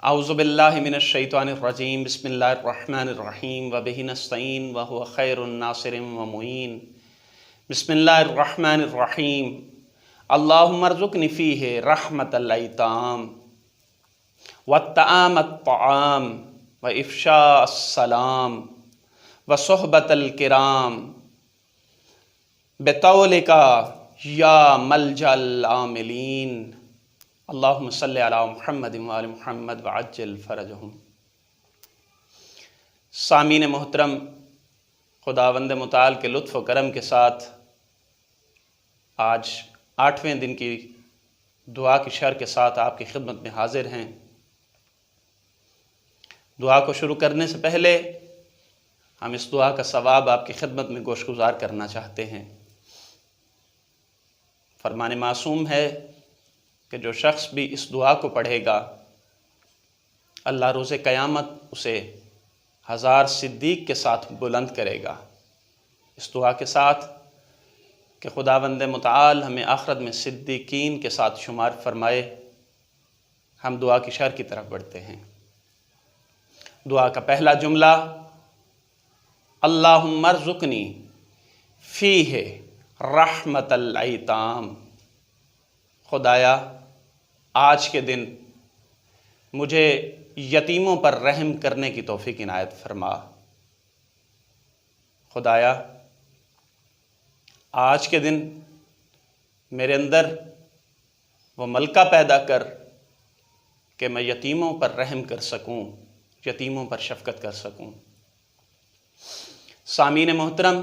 اعوذ باللہ من الشیطان الرجیم بسم اللہ الرحمن الرحیم وبہ نستعین وہو خیر الناصر ومعین بسم اللہ الرحمن الرحیم اللہم ارزقنی فیہ رحمت الایتام وطعام الطعام وافشاء السلام وصحبت الکرام بطولک یا ملجأ العاملین اللہم صلی علی محمد وآل محمد وعجل فرجہم۔ سامعین محترم، خداوند متعال کے لطف و کرم کے ساتھ آج 8ویں دن کی دعا کی شرح کے ساتھ آپ کی خدمت میں حاضر ہیں۔ دعا کو شروع کرنے سے پہلے ہم اس دعا کا ثواب آپ کی خدمت میں گوش گزار کرنا چاہتے ہیں۔ فرمان معصوم ہے کہ جو شخص بھی اس دعا کو پڑھے گا اللہ روز قیامت اسے 1000 صدیق کے ساتھ بلند کرے گا۔ اس دعا کے ساتھ کہ خداوند متعال ہمیں آخرت میں صدیقین کے ساتھ شمار فرمائے، ہم دعا کی شرح کی طرف بڑھتے ہیں۔ دعا کا پہلا جملہ اللہم ارزقنی فیہ رحمت الایتام، خدایا آج کے دن مجھے یتیموں پر رحم کرنے کی توفیق عنایت فرما۔ خدایا آج کے دن میرے اندر وہ ملکہ پیدا کر کہ میں یتیموں پر رحم کر سکوں، یتیموں پر شفقت کر سکوں۔ سامعین محترم،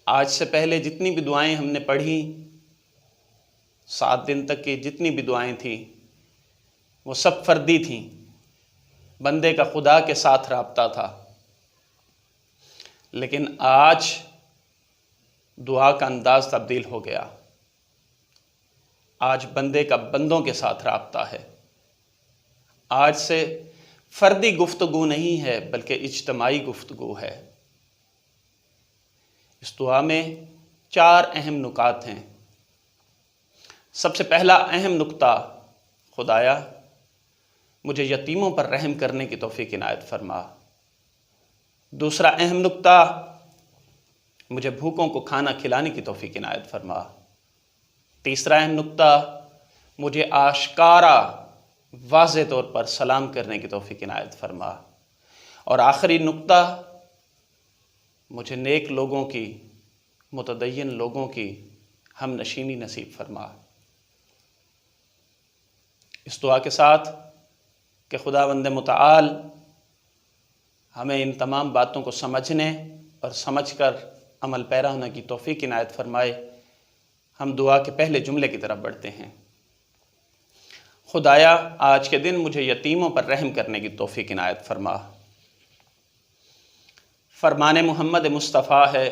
آج سے پہلے جتنی بھی دعائیں ہم نے پڑھیں، 7 دن تک کی جتنی بھی دعائیں تھیں وہ سب فردی تھیں، بندے کا خدا کے ساتھ رابطہ تھا۔ لیکن آج دعا کا انداز تبدیل ہو گیا، آج بندے کا بندوں کے ساتھ رابطہ ہے۔ آج سے فردی گفتگو نہیں ہے بلکہ اجتماعی گفتگو ہے۔ اس دعا میں 4 اہم نکات ہیں۔ سب سے پہلا اہم نکتہ، خدایا مجھے یتیموں پر رحم کرنے کی توفیق عنایت فرما۔ دوسرا اہم نکتہ، مجھے بھوکوں کو کھانا کھلانے کی توفیق عنایت فرما۔ تیسرا اہم نکتہ، مجھے آشکارا واضح طور پر سلام کرنے کی توفیق عنایت فرما۔ اور آخری نکتہ، مجھے نیک لوگوں کی، متدین لوگوں کی ہم نشینی نصیب فرما۔ اس دعا کے ساتھ کہ خداوند متعال ہمیں ان تمام باتوں کو سمجھنے اور سمجھ کر عمل پیرا ہونے کی توفیق عنایت فرمائے، ہم دعا کے پہلے جملے کی طرف بڑھتے ہیں۔ خدایا آج کے دن مجھے یتیموں پر رحم کرنے کی توفیق عنایت فرما۔ فرمان محمد مصطفیٰ ہے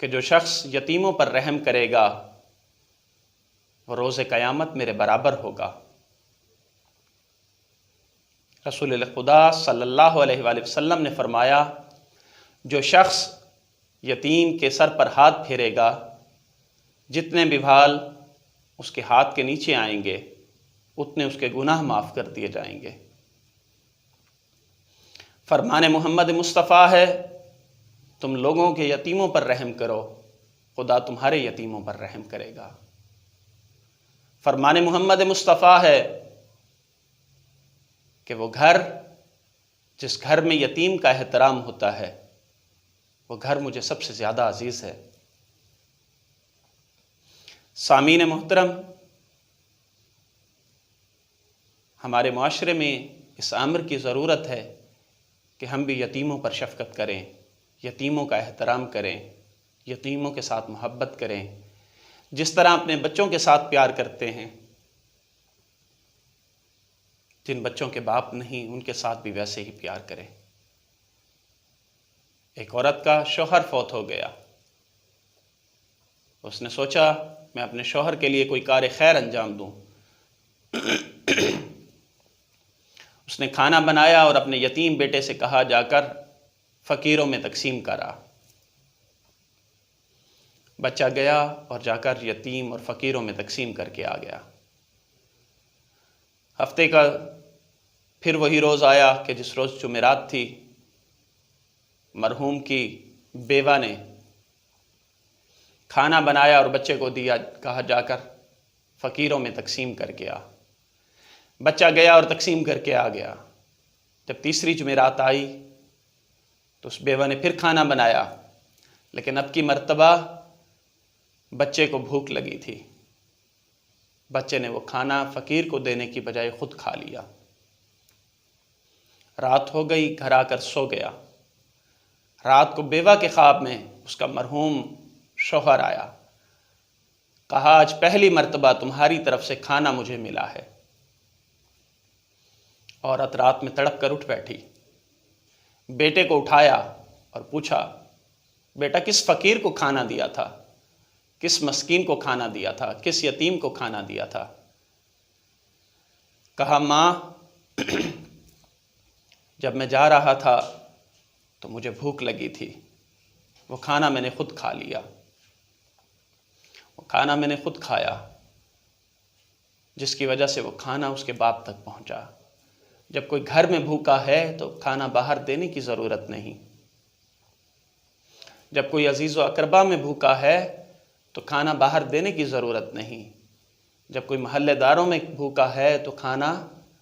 کہ جو شخص یتیموں پر رحم کرے گا وہ روز قیامت میرے برابر ہوگا۔ رسول خدا صلی اللہ علیہ وآلہ وسلم نے فرمایا، جو شخص یتیم کے سر پر ہاتھ پھیرے گا، جتنے بھی بال اس کے ہاتھ کے نیچے آئیں گے اتنے اس کے گناہ معاف کر دیے جائیں گے۔ فرمان محمد مصطفیٰ ہے، تم لوگوں کے یتیموں پر رحم کرو، خدا تمہارے یتیموں پر رحم کرے گا۔ فرمان محمد مصطفیٰ ہے کہ وہ گھر جس گھر میں یتیم کا احترام ہوتا ہے وہ گھر مجھے سب سے زیادہ عزیز ہے۔ سامعین محترم، ہمارے معاشرے میں اس امر کی ضرورت ہے کہ ہم بھی یتیموں پر شفقت کریں، یتیموں کا احترام کریں، یتیموں کے ساتھ محبت کریں، جس طرح اپنے بچوں کے ساتھ پیار کرتے ہیں۔ جن بچوں کے باپ نہیں ان کے ساتھ بھی ویسے ہی پیار کریں۔ ایک عورت کا شوہر فوت ہو گیا، اس نے سوچا میں اپنے شوہر کے لیے کوئی کار خیر انجام دوں۔ اس نے کھانا بنایا اور اپنے یتیم بیٹے سے کہا جا کر فقیروں میں تقسیم کرا۔ بچہ گیا اور جا کر یتیم اور فقیروں میں تقسیم کر کے آ گیا۔ ہفتے کا پھر وہی روز آیا کہ جس روز جمعرات تھی۔ مرحوم کی بیوہ نے کھانا بنایا اور بچے کو دیا، کہا جا کر فقیروں میں تقسیم کر کے آ۔ بچہ گیا اور تقسیم کر کے آ گیا۔ جب تیسری جمعرات آئی تو اس بیوہ نے پھر کھانا بنایا، لیکن اب کی مرتبہ بچے کو بھوک لگی تھی۔ بچے نے وہ کھانا فقیر کو دینے کی بجائے خود کھا لیا۔ رات ہو گئی، گھر آ کر سو گیا۔ رات کو بیوہ کے خواب میں اس کا مرحوم شوہر آیا، کہا آج پہلی مرتبہ تمہاری طرف سے کھانا مجھے ملا ہے۔ عورت رات میں تڑپ کر اٹھ بیٹھی، بیٹے کو اٹھایا اور پوچھا، بیٹا کس فقیر کو کھانا دیا تھا؟ کس مسکین کو کھانا دیا تھا؟ کس یتیم کو کھانا دیا تھا؟ کہا ماں، جب میں جا رہا تھا تو مجھے بھوک لگی تھی، وہ کھانا میں نے خود کھا لیا۔ وہ کھانا میں نے خود کھایا، جس کی وجہ سے وہ کھانا اس کے باپ تک پہنچا۔ جب کوئی گھر میں بھوکا ہے تو کھانا باہر دینے کی ضرورت نہیں۔ جب کوئی عزیز و اقربا میں بھوکا ہے تو کھانا باہر دینے کی ضرورت نہیں۔ جب کوئی محلے داروں میں بھوکا ہے تو کھانا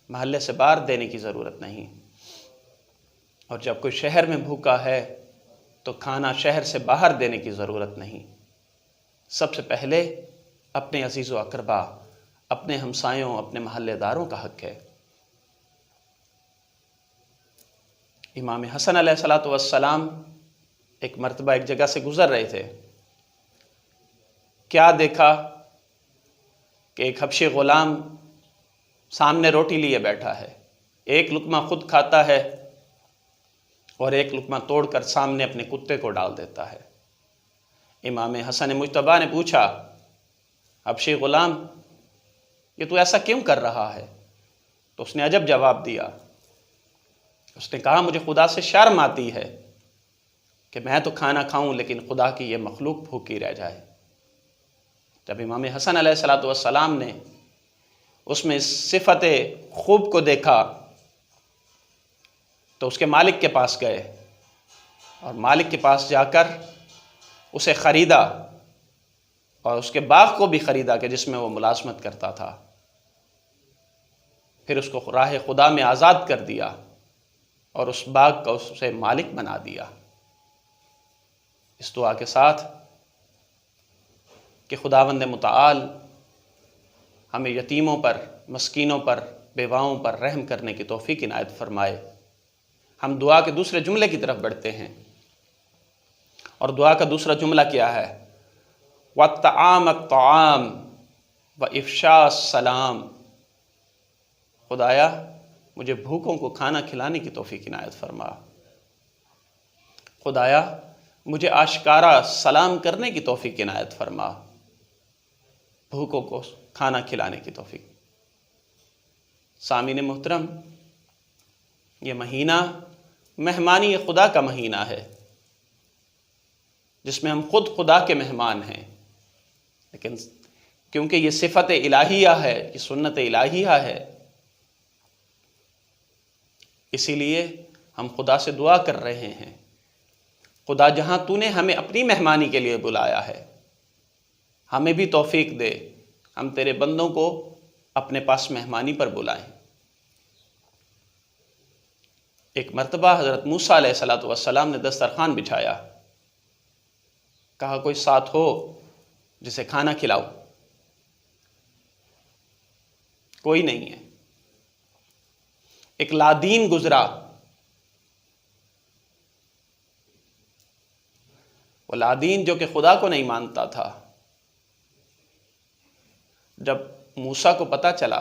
محلے سے باہر دینے کی ضرورت نہیں۔ اور جب کوئی شہر میں بھوکا ہے تو کھانا شہر سے باہر دینے کی ضرورت نہیں۔ سب سے پہلے اپنے عزیز و اقربا، اپنے ہمسایوں، اپنے محلے داروں کا حق ہے۔ امام حسن علیہ السلام ایک مرتبہ ایک جگہ سے گزر رہے تھے۔ کیا دیکھا کہ ایک حبشی غلام سامنے روٹی لیے بیٹھا ہے، ایک لقمہ خود کھاتا ہے اور ایک لقمہ توڑ کر سامنے اپنے کتے کو ڈال دیتا ہے۔ امام حسن مجتبیٰ نے پوچھا، حبشی غلام، یہ تو ایسا کیوں کر رہا ہے؟ تو اس نے عجب جواب دیا۔ اس نے کہا، مجھے خدا سے شرم آتی ہے کہ میں تو کھانا کھاؤں لیکن خدا کی یہ مخلوق بھوکی رہ جائے۔ جب امام حسن علیہ السلام نے اس میں صفت خوب کو دیکھا تو اس کے مالک کے پاس گئے اور مالک کے پاس جا کر اسے خریدا اور اس کے باغ کو بھی خریدا کہ جس میں وہ ملازمت کرتا تھا۔ پھر اس کو راہ خدا میں آزاد کر دیا اور اس باغ کا اسے مالک بنا دیا۔ اس دعا کے ساتھ کہ خداوند متعال ہمیں یتیموں پر، مسکینوں پر، بیواؤں پر رحم کرنے کی توفیق عنایت فرمائے۔ ہم دعا کے دوسرے جملے کی طرف بڑھتے ہیں، اور دعا کا دوسرا جملہ کیا ہے؟ وَالطَّعَامَ الطَّعَامِ وَإِفْشَاءَ السَّلَامِ۔ خدایا مجھے بھوکوں کو کھانا کھلانے کی توفیق عنایت فرما۔ خدایا مجھے آشکارا سلام کرنے کی توفیق عنایت فرما، بھوکوں کو کھانا کھلانے کی توفیق۔ سامعین محترم، یہ مہینہ مہمانی خدا کا مہینہ ہے، جس میں ہم خود خدا کے مہمان ہیں، لیکن کیونکہ یہ صفت الہیہ ہے، یہ سنت الہیہ ہے، اسی لیے ہم خدا سے دعا کر رہے ہیں، خدا جہاں تو نے ہمیں اپنی مہمانی کے لیے بلایا ہے، ہمیں بھی توفیق دے، ہم تیرے بندوں کو اپنے پاس مہمانی پر بلائیں۔ ایک مرتبہ حضرت موسیٰ علیہ السلام نے دسترخوان بچھایا، کہا کوئی ساتھ ہو جسے کھانا کھلاؤ؟ کوئی نہیں ہے۔ ایک لادین گزرا، وہ لادین جو کہ خدا کو نہیں مانتا تھا، جب موسیٰ کو پتہ چلا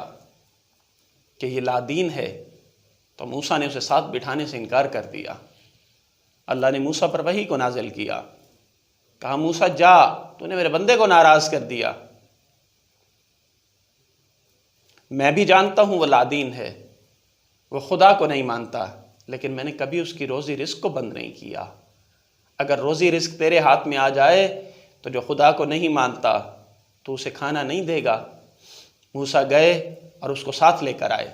کہ یہ لادین ہے تو موسیٰ نے اسے ساتھ بٹھانے سے انکار کر دیا۔ اللہ نے موسیٰ پر وحی کو نازل کیا، کہا موسیٰ جا، تو نے میرے بندے کو ناراض کر دیا۔ میں بھی جانتا ہوں وہ لادین ہے، وہ خدا کو نہیں مانتا، لیکن میں نے کبھی اس کی روزی رزق کو بند نہیں کیا۔ اگر روزی رزق تیرے ہاتھ میں آ جائے تو جو خدا کو نہیں مانتا تو اسے کھانا نہیں دے گا۔ موسیٰ گئے اور اس کو ساتھ لے کر آئے،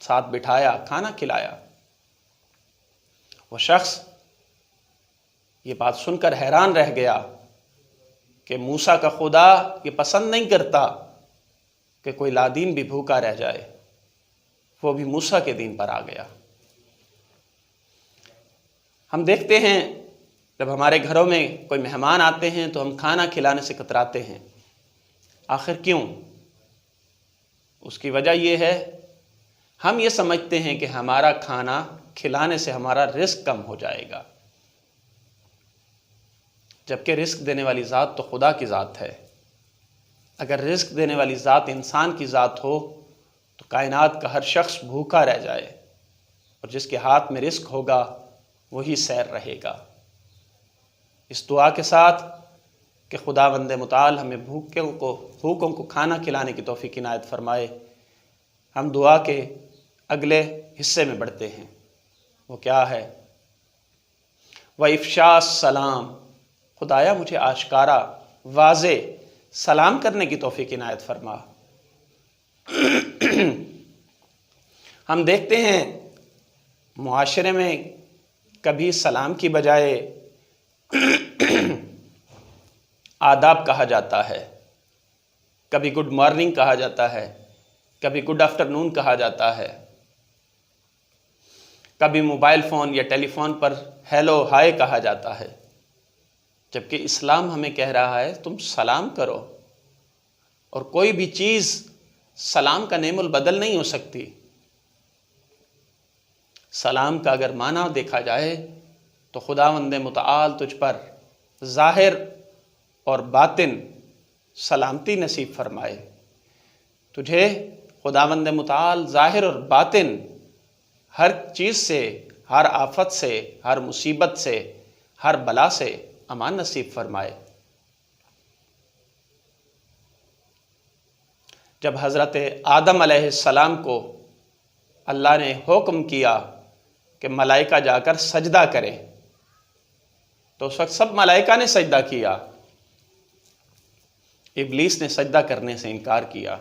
ساتھ بٹھایا، کھانا کھلایا۔ وہ شخص یہ بات سن کر حیران رہ گیا کہ موسیٰ کا خدا یہ پسند نہیں کرتا کہ کوئی لادین بھی بھوکا رہ جائے۔ وہ بھی موسیٰ کے دین پر آ گیا۔ ہم دیکھتے ہیں جب ہمارے گھروں میں کوئی مہمان آتے ہیں تو ہم کھانا کھلانے سے کتراتے ہیں۔ آخر کیوں؟ اس کی وجہ یہ ہے، ہم یہ سمجھتے ہیں کہ ہمارا کھانا کھلانے سے ہمارا رزق کم ہو جائے گا، جبکہ رزق دینے والی ذات تو خدا کی ذات ہے۔ اگر رزق دینے والی ذات انسان کی ذات ہو تو کائنات کا ہر شخص بھوکا رہ جائے، اور جس کے ہاتھ میں رزق ہوگا وہی سیر رہے گا۔ اس دعا کے ساتھ کہ خداوند متعال ہمیں بھوکوں کو کھانا کھلانے کی توفیق عنایت فرمائے، ہم دعا کے اگلے حصے میں بڑھتے ہیں۔ وہ کیا ہے؟ وَإِفْشَاءِ السَّلَامِ، خدایا مجھے آشکارا واضح سلام کرنے کی توفیق عنایت فرما۔ ہم دیکھتے ہیں معاشرے میں کبھی سلام کی بجائے آداب کہا جاتا ہے، کبھی گڈ مارننگ کہا جاتا ہے، کبھی گڈ آفٹر نون کہا جاتا ہے، کبھی موبائل فون یا ٹیلی فون پر ہیلو ہائے کہا جاتا ہے، جبکہ اسلام ہمیں کہہ رہا ہے تم سلام کرو، اور کوئی بھی چیز سلام کا نعم البدل نہیں ہو سکتی۔ سلام کا اگر معنی دیکھا جائے تو خداوند متعال تجھ پر ظاہر اور باطن سلامتی نصیب فرمائے۔ تجھے خداوند متعال ظاہر اور باطن ہر چیز سے، ہر آفت سے، ہر مصیبت سے، ہر بلا سے امان نصیب فرمائے۔ جب حضرت آدم علیہ السلام کو اللہ نے حکم کیا کہ ملائکہ جا کر سجدہ کریں تو اس وقت سب ملائکہ نے سجدہ کیا، ابلیس نے سجدہ کرنے سے انکار کیا۔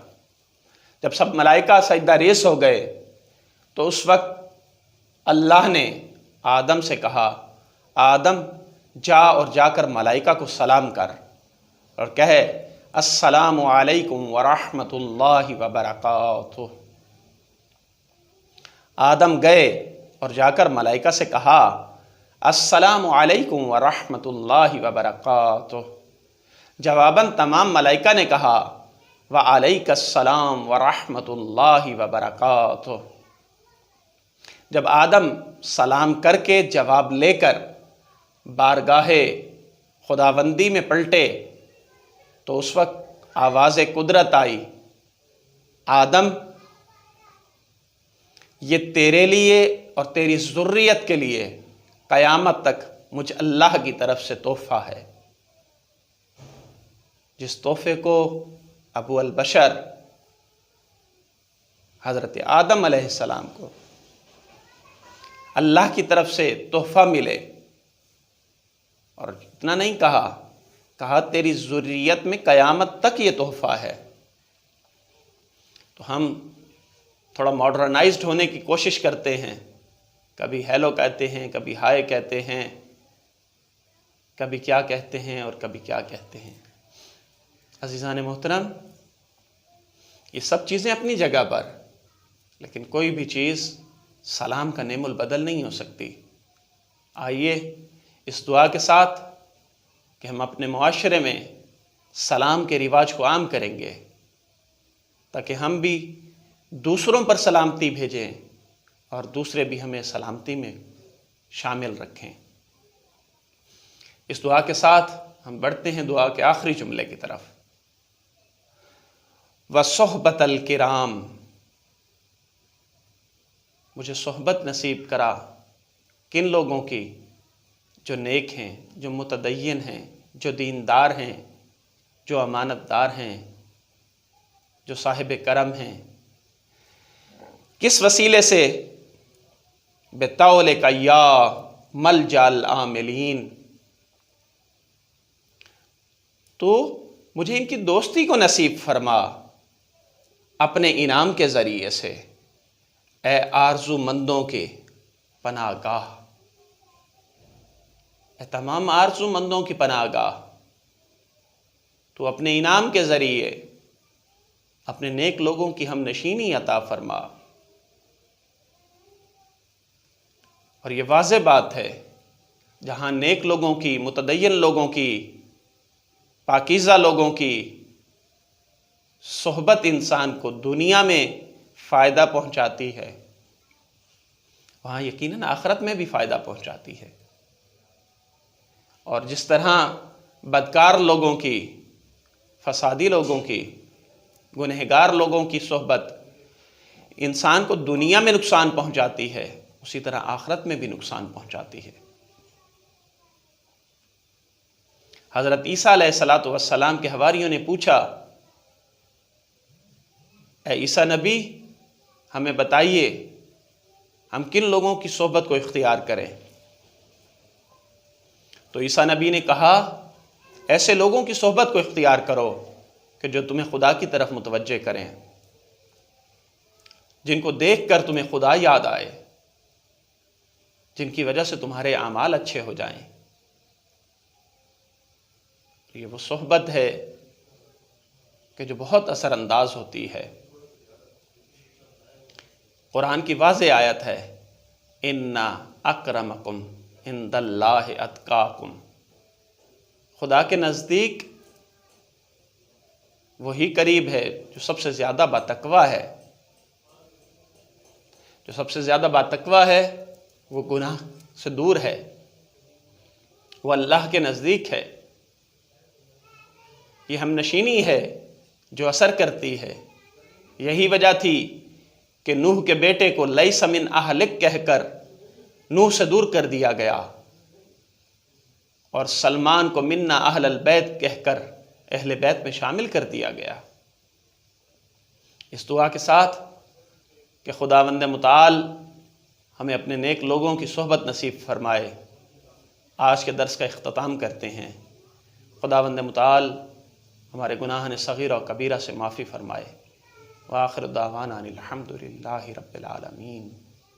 جب سب ملائکہ سجدہ ریز ہو گئے تو اس وقت اللہ نے آدم سے کہا، آدم جا اور جا کر ملائکہ کو سلام کر اور کہے السلام علیکم ورحمۃ اللہ وبرکاتہ۔ آدم گئے اور جا کر ملائکہ سے کہا السلام علیکم ورحمۃ اللہ وبرکاتہ۔ جواباً تمام ملائکہ نے کہا وعلیک السلام ورحمۃ اللہ وبرکاتہ۔ جب آدم سلام کر کے جواب لے کر بارگاہ خداوندی میں پلٹے تو اس وقت آواز قدرت آئی، آدم یہ تیرے لیے اور تیری ذریت کے لیے قیامت تک مجھ اللہ کی طرف سے تحفہ ہے، جس تحفے کو ابو البشر حضرت آدم علیہ السلام کو اللہ کی طرف سے تحفہ ملے، اور اتنا نہیں کہا تیری ذریت میں قیامت تک یہ تحفہ ہے۔ تو ہم تھوڑا ماڈرنائزڈ ہونے کی کوشش کرتے ہیں، کبھی ہیلو کہتے ہیں، کبھی ہائے کہتے ہیں، کبھی کیا کہتے ہیں اور کبھی کیا کہتے ہیں۔ عزیزان محترم، یہ سب چیزیں اپنی جگہ پر، لیکن کوئی بھی چیز سلام کا نعم البدل نہیں ہو سکتی۔ آئیے اس دعا کے ساتھ کہ ہم اپنے معاشرے میں سلام کے رواج کو عام کریں گے تاکہ ہم بھی دوسروں پر سلامتی بھیجیں اور دوسرے بھی ہمیں سلامتی میں شامل رکھیں۔ اس دعا کے ساتھ ہم بڑھتے ہیں دعا کے آخری جملے کی طرف۔ وصحبت الکرام، مجھے صحبت نصیب کرا کن لوگوں کی جو نیک ہیں، جو متدین ہیں، جو دیندار ہیں، جو امانت دار ہیں، جو صاحب کرم ہیں۔ کس وسیلے سے؟ بطول کا یا ملجا العاملین، تو مجھے ان کی دوستی کو نصیب فرما اپنے انعام کے ذریعے سے اے آرزو مندوں کے پناہ گاہ، اے تمام آرزو مندوں کی پناہ گاہ، تو اپنے انعام کے ذریعے اپنے نیک لوگوں کی ہم نشینی عطا فرما۔ اور یہ واضح بات ہے، جہاں نیک لوگوں کی، متدین لوگوں کی، پاکیزہ لوگوں کی صحبت انسان کو دنیا میں فائدہ پہنچاتی ہے، وہاں یقیناً آخرت میں بھی فائدہ پہنچاتی ہے۔ اور جس طرح بدکار لوگوں کی، فسادی لوگوں کی، گنہگار لوگوں کی صحبت انسان کو دنیا میں نقصان پہنچاتی ہے، اسی طرح آخرت میں بھی نقصان پہنچاتی ہے۔ حضرت عیسیٰ علیہ السلام کے حواریوں نے پوچھا، اے عیسیٰ نبی، ہمیں بتائیے ہم کن لوگوں کی صحبت کو اختیار کریں؟ تو عیسیٰ نبی نے کہا، ایسے لوگوں کی صحبت کو اختیار کرو کہ جو تمہیں خدا کی طرف متوجہ کریں، جن کو دیکھ کر تمہیں خدا یاد آئے، جن کی وجہ سے تمہارے اعمال اچھے ہو جائیں۔ یہ وہ صحبت ہے کہ جو بہت اثر انداز ہوتی ہے۔ قرآن کی واضح آیت ہے، اِنَّ اَكْرَمَكُمْ عِندَ اللَّهِ أَتْقَاكُمْ، خدا کے نزدیک وہی قریب ہے جو سب سے زیادہ باتقویٰ ہے۔ جو سب سے زیادہ باتقویٰ ہے وہ گناہ سے دور ہے، وہ اللہ کے نزدیک ہے۔ یہ ہم نشینی ہے جو اثر کرتی ہے۔ یہی وجہ تھی کہ نوح کے بیٹے کو لیس من اہلک کہہ کر نوح سے دور کر دیا گیا، اور سلمان کو منا اہل البیت کہہ کر اہل بیت میں شامل کر دیا گیا۔ اس دعا کے ساتھ کہ خداوند متعال ہمیں اپنے نیک لوگوں کی صحبت نصیب فرمائے، آج کے درس کا اختتام کرتے ہیں۔ خداوند متعال ہمارے گناہان صغیرہ و کبیرہ سے معافی فرمائے۔ وآخر دعوانا الحمد للہ رب العالمین۔